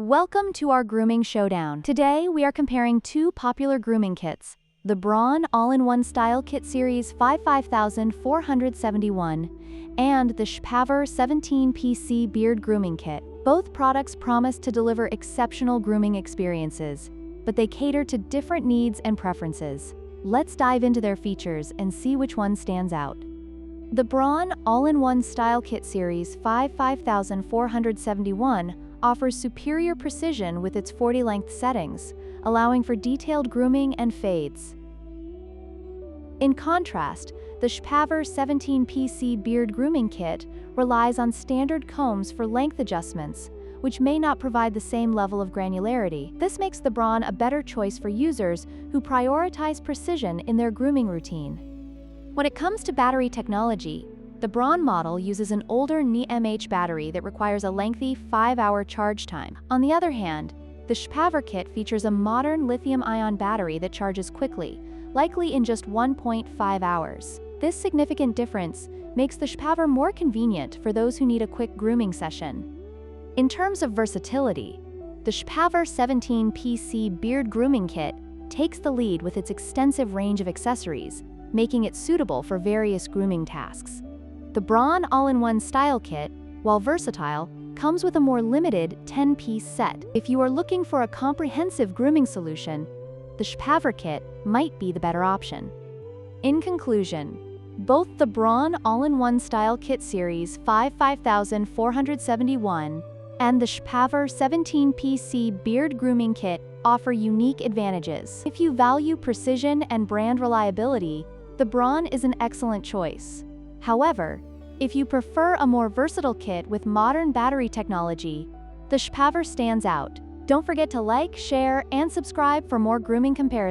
Welcome to our grooming showdown. Today, we are comparing two popular grooming kits, the Braun All-in-One Style Kit Series 5471 and the Showdown 17PC Beard Grooming Kit. Both products promise to deliver exceptional grooming experiences, but they cater to different needs and preferences. Let's dive into their features and see which one stands out. The Braun All-in-One Style Kit Series 5471 offers superior precision with its 40-length settings, allowing for detailed grooming and fades. In contrast, the Showdown 17PC Beard Grooming Kit relies on standard combs for length adjustments, which may not provide the same level of granularity. This makes the Braun a better choice for users who prioritize precision in their grooming routine. When it comes to battery technology, the Braun model uses an older NiMH battery that requires a lengthy 5-hour charge time. On the other hand, the Showdown kit features a modern lithium-ion battery that charges quickly, likely in just 1.5 hours. This significant difference makes the Showdown more convenient for those who need a quick grooming session. In terms of versatility, the Showdown 17PC Beard Grooming Kit takes the lead with its extensive range of accessories, making it suitable for various grooming tasks. The Braun All-in-One Style Kit, while versatile, comes with a more limited 10-piece set. If you are looking for a comprehensive grooming solution, the Showdown kit might be the better option. In conclusion, both the Braun All-in-One Style Kit Series 5471 and the Showdown 17PC Beard Grooming Kit offer unique advantages. If you value precision and brand reliability, the Braun is an excellent choice. However, if you prefer a more versatile kit with modern battery technology, the Showdown stands out. Don't forget to like, share, and subscribe for more grooming comparisons.